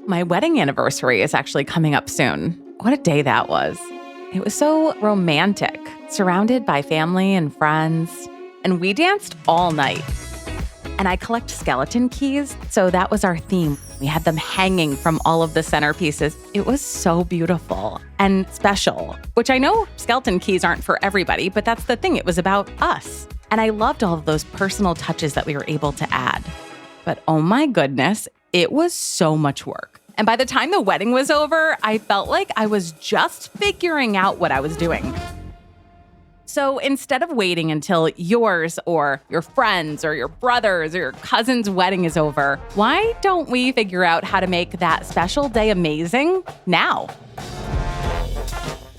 My wedding anniversary is actually coming up soon. What a day that was. It was so romantic, surrounded by family and friends, and we danced all night. And I collect skeleton keys, so that was our theme. We had them hanging from all of the centerpieces. It was so beautiful and special, which I know skeleton keys aren't for everybody, but that's the thing. It was about us. And I loved all of those personal touches that we were able to add. But oh my goodness, it was so much work. And by the time the wedding was over, I felt like I was just figuring out what I was doing. So instead of waiting until yours or your friends or your brothers or your cousin's wedding is over, why don't we figure out how to make that special day amazing now?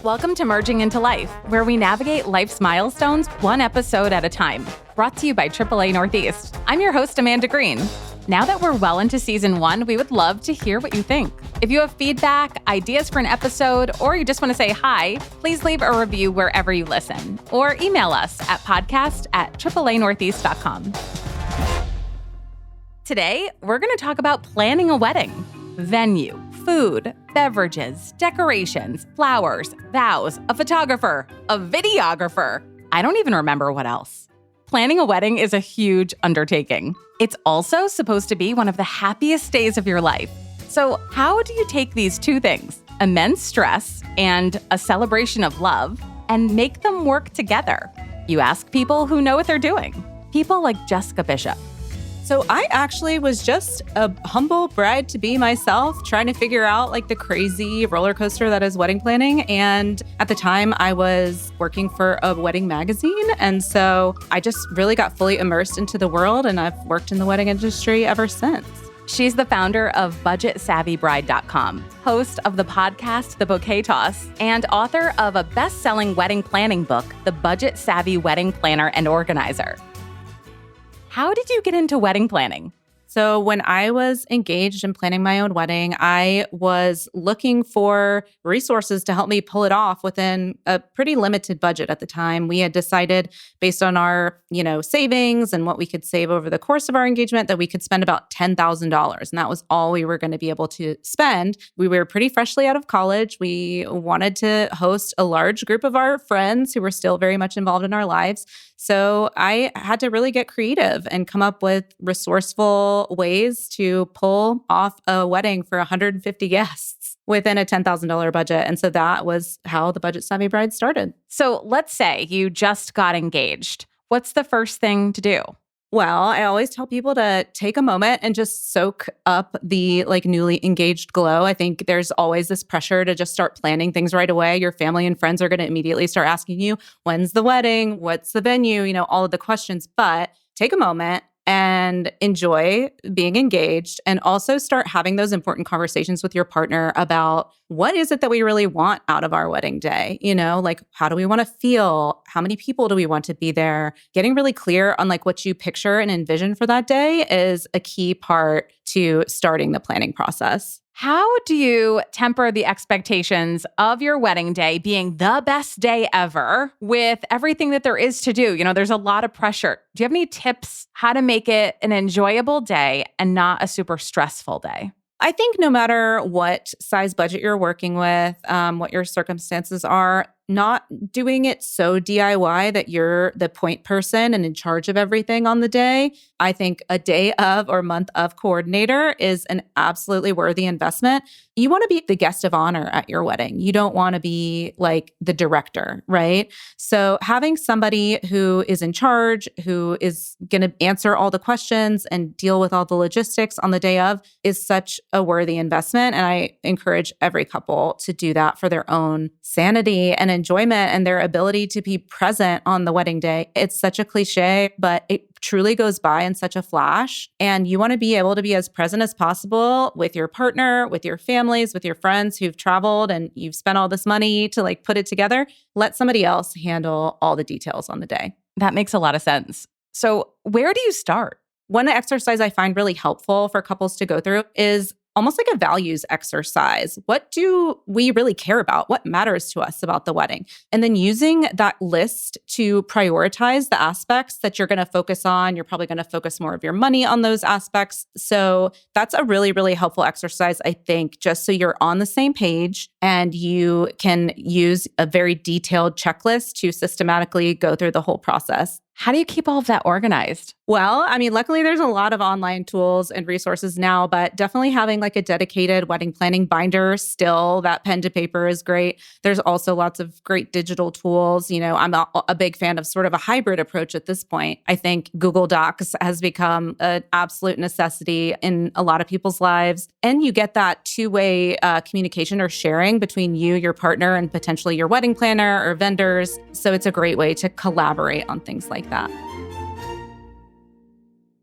Welcome to Merging into Life, where we navigate life's milestones one episode at a time. Brought to you by AAA Northeast. I'm your host, Amanda Green. Now that we're well into season 1, we would love to hear what you think. If you have feedback, ideas for an episode, or you just want to say hi, please leave a review wherever you listen, or email us at podcast@AAAnortheast.com. Today, we're going to talk about planning a wedding. Venue, food, beverages, decorations, flowers, vows, a photographer, a videographer. I don't even remember what else. Planning a wedding is a huge undertaking. It's also supposed to be one of the happiest days of your life. So how do you take these two things, immense stress and a celebration of love, and make them work together? You ask people who know what they're doing. People like Jessica Bishop. So I actually was just a humble bride-to-be myself, trying to figure out like the crazy roller coaster that is wedding planning. And at the time I was working for a wedding magazine. And so I just really got fully immersed into the world, and I've worked in the wedding industry ever since. She's the founder of BudgetSavvyBride.com, host of the podcast The Bouquet Toss, and author of a best-selling wedding planning book, The Budget Savvy Wedding Planner and Organizer. How did you get into wedding planning? So when I was engaged in planning my own wedding, I was looking for resources to help me pull it off within a pretty limited budget at the time. We had decided based on our, savings and what we could save over the course of our engagement that we could spend about $10,000. And that was all we were going to be able to spend. We were pretty freshly out of college. We wanted to host a large group of our friends who were still very much involved in our lives. So I had to really get creative and come up with resourceful ways to pull off a wedding for 150 guests within a $10,000 budget. And so that was how the Budget Savvy Bride started. So let's say you just got engaged. What's the first thing to do? Well, I always tell people to take a moment and just soak up the newly engaged glow. I think there's always this pressure to just start planning things right away. Your family and friends are going to immediately start asking you, when's the wedding? What's the venue? All of the questions. But take a moment and enjoy being engaged, and also start having those important conversations with your partner about what is it that we really want out of our wedding day? How do we want to feel? How many people do we want to be there? Getting really clear on what you picture and envision for that day is a key part to starting the planning process. How do you temper the expectations of your wedding day being the best day ever with everything that there is to do? There's a lot of pressure. Do you have any tips how to make it an enjoyable day and not a super stressful day? I think no matter what size budget you're working with, what your circumstances are, not doing it so DIY that you're the point person and in charge of everything on the day. I think a day of or month of coordinator is an absolutely worthy investment. You want to be the guest of honor at your wedding. You don't want to be the director, right? So having somebody who is in charge, who is going to answer all the questions and deal with all the logistics on the day of is such a worthy investment. And I encourage every couple to do that for their own sanity and enjoyment and their ability to be present on the wedding day. It's such a cliche, but it truly goes by in such a flash. And you want to be able to be as present as possible with your partner, with your families, with your friends who've traveled and you've spent all this money to put it together. Let somebody else handle all the details on the day. That makes a lot of sense. So where do you start? One exercise I find really helpful for couples to go through is almost like a values exercise. What do we really care about? What matters to us about the wedding? And then using that list to prioritize the aspects that you're going to focus on. You're probably going to focus more of your money on those aspects. So that's a really, really helpful exercise, I think, just so you're on the same page and you can use a very detailed checklist to systematically go through the whole process. How do you keep all of that organized? Well, I mean, luckily there's a lot of online tools and resources now, but definitely having like a dedicated wedding planning binder still, that pen to paper is great. There's also lots of great digital tools. I'm a big fan of sort of a hybrid approach at this point. I think Google Docs has become an absolute necessity in a lot of people's lives. And you get that two-way communication or sharing between you, your partner, and potentially your wedding planner or vendors. So it's a great way to collaborate on things like that.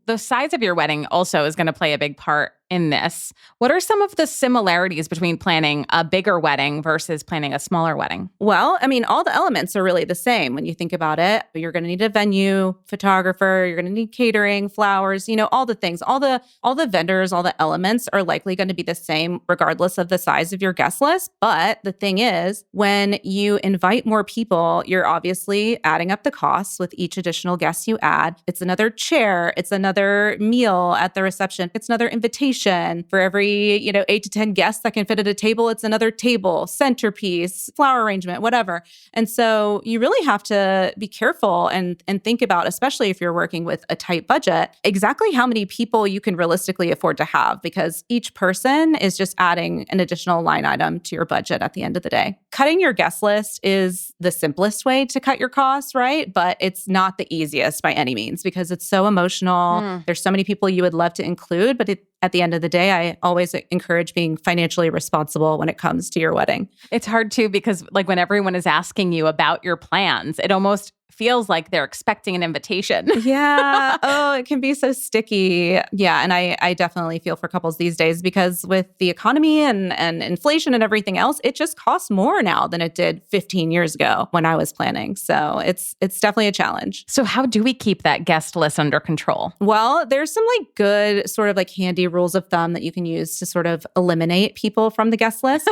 The size of your wedding also is going to play a big part in this. What are some of the similarities between planning a bigger wedding versus planning a smaller wedding? Well, I mean, all the elements are really the same when you think about it. You're going to need a venue, photographer, you're going to need catering, flowers, all the things, all the vendors, all the elements are likely going to be the same regardless of the size of your guest list. But the thing is, when you invite more people, you're obviously adding up the costs with each additional guest you add. It's another chair, it's another meal at the reception, it's another invitation. For every, 8 to 10 guests that can fit at a table, it's another table, centerpiece, flower arrangement, whatever. And so you really have to be careful and think about, especially if you're working with a tight budget, exactly how many people you can realistically afford to have, because each person is just adding an additional line item to your budget at the end of the day. Cutting your guest list is the simplest way to cut your costs, right? But it's not the easiest by any means because it's so emotional. There's so many people you would love to include, but at the end of the day, I always encourage being financially responsible when it comes to your wedding. It's hard too because when everyone is asking you about your plans, it almost feels like they're expecting an invitation. Yeah. Oh, it can be so sticky. Yeah. And I definitely feel for couples these days because with the economy and inflation and everything else, it just costs more now than it did 15 years ago when I was planning. So it's definitely a challenge. So how do we keep that guest list under control? Well, there's some good sort of handy rules of thumb that you can use to sort of eliminate people from the guest list.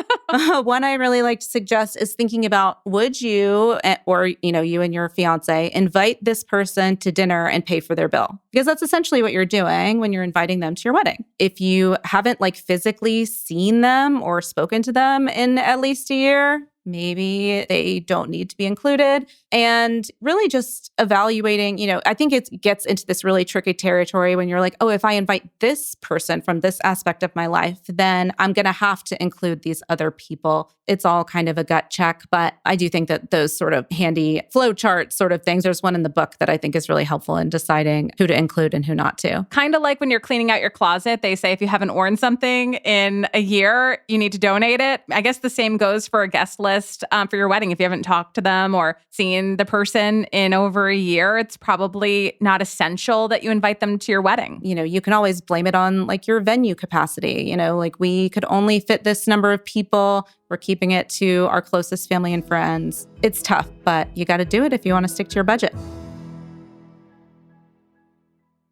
One I really like to suggest is thinking about, would you or you and your fiance invite this person to dinner and pay for their bill? Because that's essentially what you're doing when you're inviting them to your wedding. If you haven't physically seen them or spoken to them in at least a year, maybe they don't need to be included. And really just evaluating, I think it gets into this really tricky territory when you're like, oh, if I invite this person from this aspect of my life, then I'm going to have to include these other people. It's all kind of a gut check. But I do think that those sort of handy flowchart sort of things, there's one in the book that I think is really helpful in deciding who to include and who not to. Kind of like when you're cleaning out your closet, they say if you haven't worn something in a year, you need to donate it. I guess the same goes for a guest list for your wedding. If you haven't talked to them or seen the person in over a year, it's probably not essential that you invite them to your wedding. You can always blame it on your venue capacity. We could only fit this number of people. We're keeping it to our closest family and friends. It's tough, but you got to do it if you want to stick to your budget.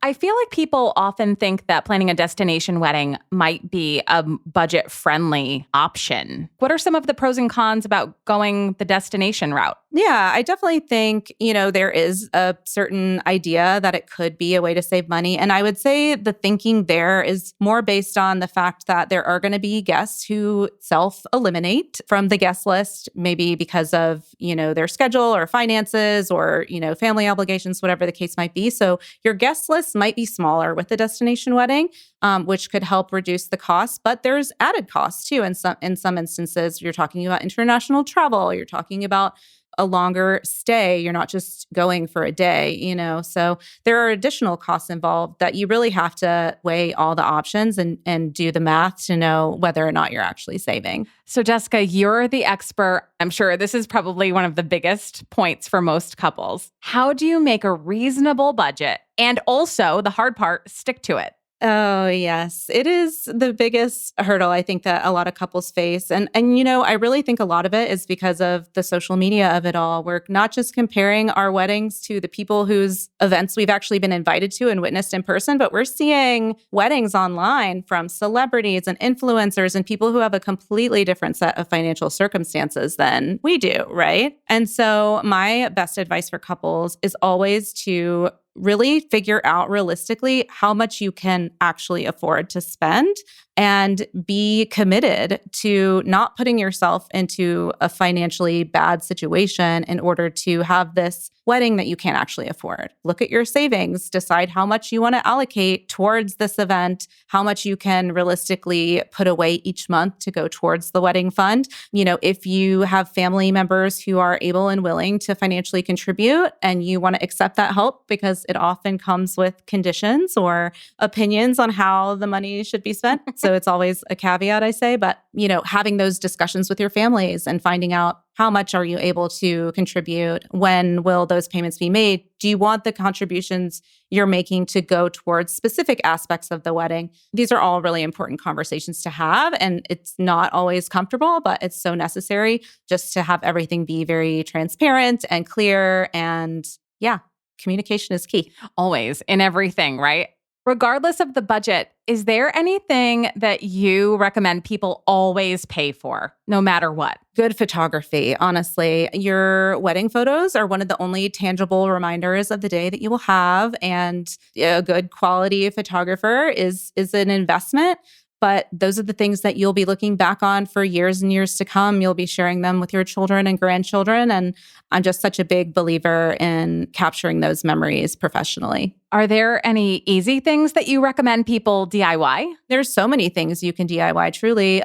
I feel like people often think that planning a destination wedding might be a budget-friendly option. What are some of the pros and cons about going the destination route? Yeah, I definitely think, there is a certain idea that it could be a way to save money. And I would say the thinking there is more based on the fact that there are going to be guests who self-eliminate from the guest list, maybe because of, their schedule or finances or, family obligations, whatever the case might be. So your guest list might be smaller with the destination wedding, which could help reduce the cost. But there's added costs too. In some instances, you're talking about international travel, you're talking about a longer stay. You're not just going for a day, So there are additional costs involved that you really have to weigh all the options and do the math to know whether or not you're actually saving. So Jessica, you're the expert. I'm sure this is probably one of the biggest points for most couples. How do you make a reasonable budget and also, the hard part, stick to it? Oh, yes. It is the biggest hurdle I think that a lot of couples face. And I really think a lot of it is because of the social media of it all. We're not just comparing our weddings to the people whose events we've actually been invited to and witnessed in person, but we're seeing weddings online from celebrities and influencers and people who have a completely different set of financial circumstances than we do, right? And so my best advice for couples is always to really figure out realistically how much you can actually afford to spend and be committed to not putting yourself into a financially bad situation in order to have this wedding that you can't actually afford. Look at your savings, decide how much you want to allocate towards this event, how much you can realistically put away each month to go towards the wedding fund. If you have family members who are able and willing to financially contribute and you want to accept that help because it often comes with conditions or opinions on how the money should be spent. So it's always a caveat, I say, but having those discussions with your families and finding out how much are you able to contribute? When will those payments be made? Do you want the contributions you're making to go towards specific aspects of the wedding? These are all really important conversations to have. And it's not always comfortable, but it's so necessary just to have everything be very transparent and clear. And yeah, communication is key. Always, in everything, right? Regardless of the budget, is there anything that you recommend people always pay for, no matter what? Good photography, honestly. Your wedding photos are one of the only tangible reminders of the day that you will have. And a good quality photographer is an investment. But those are the things that you'll be looking back on for years and years to come. You'll be sharing them with your children and grandchildren. And I'm just such a big believer in capturing those memories professionally. Are there any easy things that you recommend people DIY? There's so many things you can DIY, truly.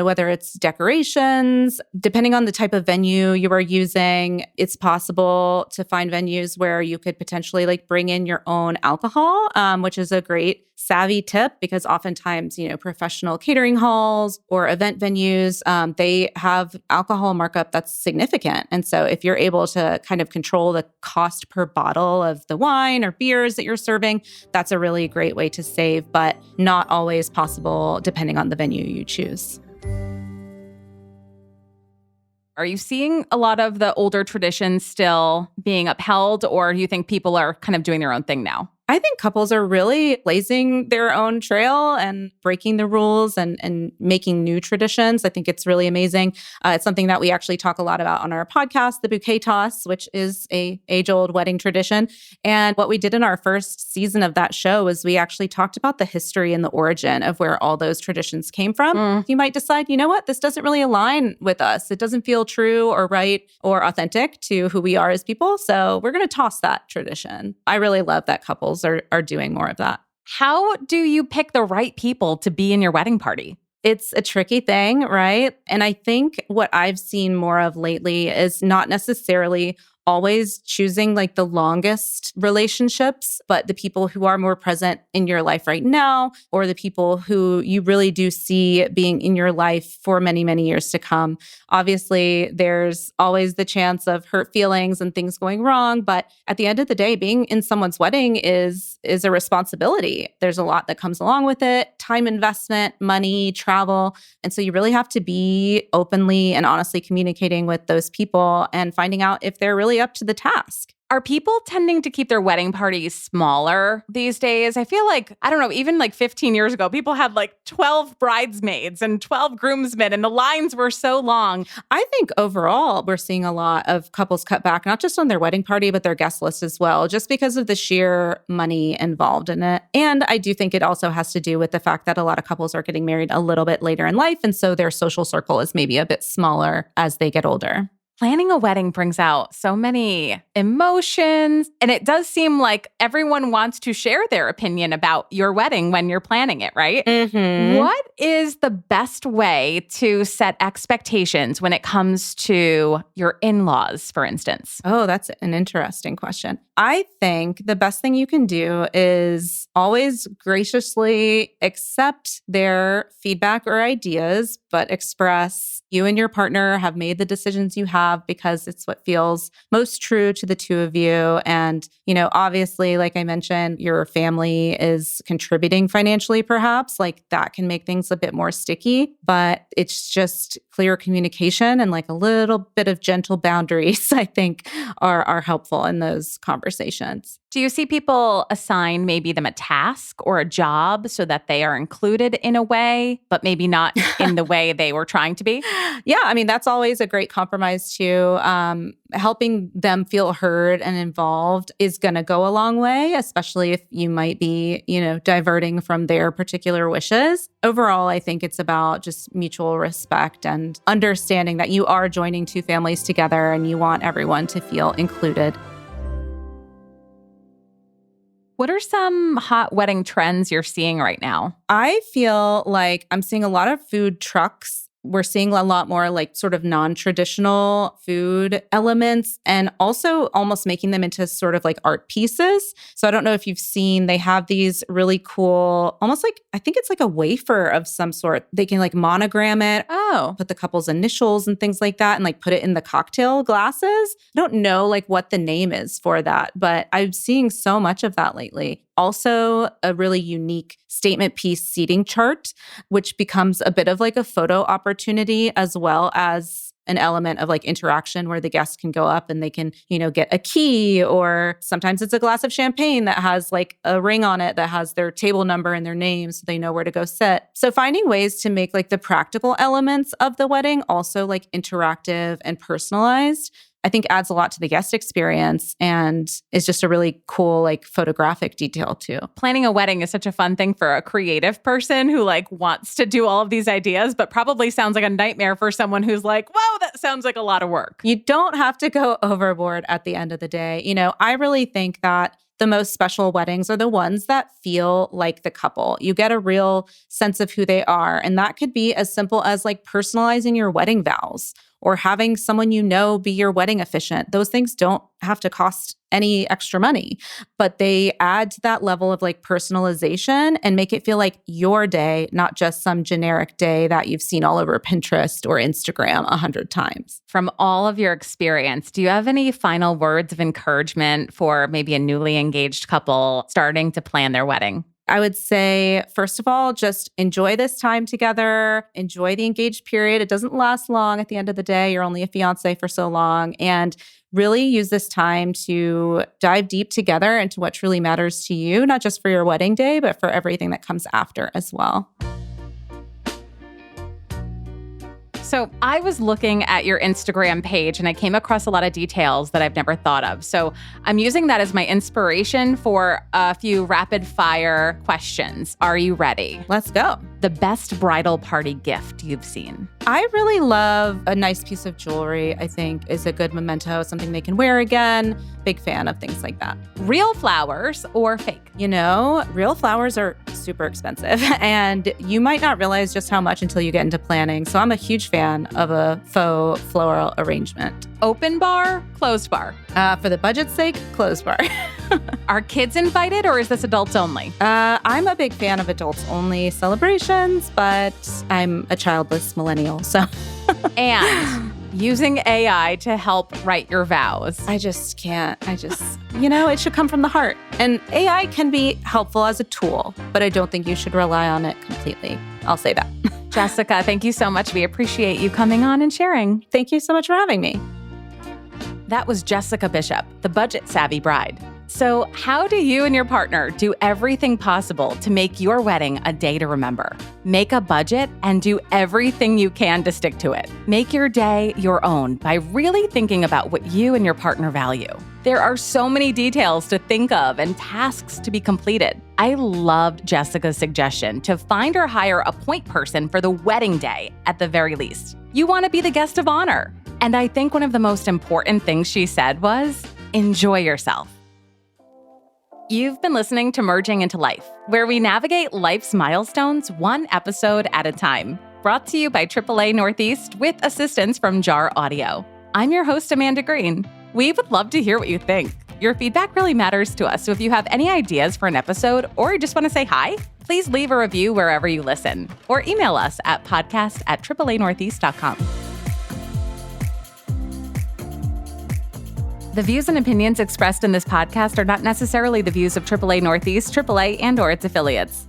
Whether it's decorations, depending on the type of venue you are using, it's possible to find venues where you could potentially bring in your own alcohol, which is a great savvy tip because oftentimes, professional catering halls or event venues, they have alcohol markup that's significant. And so if you're able to kind of control the cost per bottle of the wine or beer that you're serving, that's a really great way to save, but not always possible depending on the venue you choose. Are you seeing a lot of the older traditions still being upheld, or do you think people are kind of doing their own thing now? I think couples are really blazing their own trail and breaking the rules and making new traditions. I think it's really amazing. It's something that we actually talk a lot about on our podcast, the bouquet toss, which is a age-old wedding tradition. And what we did in our first season of that show was we actually talked about the history and the origin of where all those traditions came from. You might decide, you know what, this doesn't really align with us. It doesn't feel true or right or authentic to who we are as people. So we're going to toss that tradition. I really love that couples are doing more of that. How do you pick the right people to be in your wedding party? It's a tricky thing, right? And I think what I've seen more of lately is not necessarily always choosing the longest relationships, but the people who are more present in your life right now, or the people who you really do see being in your life for many, many years to come. Obviously, there's always the chance of hurt feelings and things going wrong, but at the end of the day, being in someone's wedding is a responsibility. There's a lot that comes along with it: time investment, money, travel. And so you really have to be openly and honestly communicating with those people and finding out if they're really up to the task. Are people tending to keep their wedding parties smaller these days? I feel like, I don't know, even 15 years ago, people had 12 bridesmaids and 12 groomsmen, and the lines were so long. I think overall, we're seeing a lot of couples cut back, not just on their wedding party, but their guest list as well, just because of the sheer money involved in it. And I do think it also has to do with the fact that a lot of couples are getting married a little bit later in life. And so their social circle is maybe a bit smaller as they get older. Planning a wedding brings out so many emotions, and it does seem like everyone wants to share their opinion about your wedding when you're planning it, right? Mm-hmm. What is the best way to set expectations when it comes to your in-laws, for instance? Oh, that's an interesting question. I think the best thing you can do is always graciously accept their feedback or ideas, but express you and your partner have made the decisions you have. have because it's what feels most true to the two of you. And, obviously, like I mentioned, your family is contributing financially, perhaps. Like that can make things a bit more sticky, but it's just clear communication and like a little bit of gentle boundaries, I think, are helpful in those conversations. Do you see people assign maybe them a task or a job so that they are included in a way, but maybe not in the way they were trying to be? Yeah, I mean, that's always a great compromise too. Helping them feel heard and involved is going to go a long way, especially if you might be, diverting from their particular wishes. Overall, I think it's about just mutual respect and understanding that you are joining two families together and you want everyone to feel included. What are some hot wedding trends you're seeing right now? I feel like I'm seeing a lot of food trucks. We're seeing a lot more like sort of non-traditional food elements and also almost making them into sort of like art pieces. So I don't know if you've seen, they have these really cool, almost like, I think it's like a wafer of some sort. They can like monogram it. Oh. Put the couple's initials and things like that and like put it in the cocktail glasses. I don't know like what the name is for that, but I'm seeing so much of that lately. Also, a really unique statement piece seating chart, which becomes a bit of like a photo opportunity as well as an element of like interaction where the guests can go up and they can, get a key, or sometimes it's a glass of champagne that has like a ring on it that has their table number and their name so they know where to go sit. So finding ways to make like the practical elements of the wedding also like interactive and personalized, I think adds a lot to the guest experience and is just a really cool like photographic detail too. Planning a wedding is such a fun thing for a creative person who like wants to do all of these ideas, but probably sounds like a nightmare for someone who's like, wow, that sounds like a lot of work. You don't have to go overboard at the end of the day. I really think that the most special weddings are the ones that feel like the couple. You get a real sense of who they are. And that could be as simple as like personalizing your wedding vows or having someone be your wedding officiant. Those things don't have to cost any extra money, but they add to that level of like personalization and make it feel like your day, not just some generic day that you've seen all over Pinterest or Instagram 100 times. From all of your experience, do you have any final words of encouragement for maybe a newly engaged couple starting to plan their wedding? I would say, first of all, just enjoy this time together, enjoy the engaged period. It doesn't last long at the end of the day. You're only a fiance for so long. And really use this time to dive deep together into what truly matters to you, not just for your wedding day, but for everything that comes after as well. So I was looking at your Instagram page and I came across a lot of details that I've never thought of. So I'm using that as my inspiration for a few rapid fire questions. Are you ready? Let's go. The best bridal party gift you've seen? I really love a nice piece of jewelry, I think is a good memento, something they can wear again. Big fan of things like that. Real flowers or fake? Real flowers are super expensive and you might not realize just how much until you get into planning. So I'm a huge fan of a faux floral arrangement. Open bar, closed bar? For the budget's sake, closed bar. Are kids invited or is this adults only? I'm a big fan of adults only celebrations, but I'm a childless millennial, so. And using AI to help write your vows. I just can't. It should come from the heart. And AI can be helpful as a tool, but I don't think you should rely on it completely. I'll say that. Jessica, thank you so much. We appreciate you coming on and sharing. Thank you so much for having me. That was Jessica Bishop, the budget savvy bride. So how do you and your partner do everything possible to make your wedding a day to remember? Make a budget and do everything you can to stick to it. Make your day your own by really thinking about what you and your partner value. There are so many details to think of and tasks to be completed. I loved Jessica's suggestion to find or hire a point person for the wedding day at the very least. You want to be the guest of honor. And I think one of the most important things she said was, enjoy yourself. You've been listening to Merging into Life, where we navigate life's milestones one episode at a time. Brought to you by AAA Northeast with assistance from Jar Audio. I'm your host, Amanda Green. We would love to hear what you think. Your feedback really matters to us, so if you have any ideas for an episode or just want to say hi, please leave a review wherever you listen or email us at podcast@AAAnortheast.com. The views and opinions expressed in this podcast are not necessarily the views of AAA Northeast, AAA, and/or its affiliates.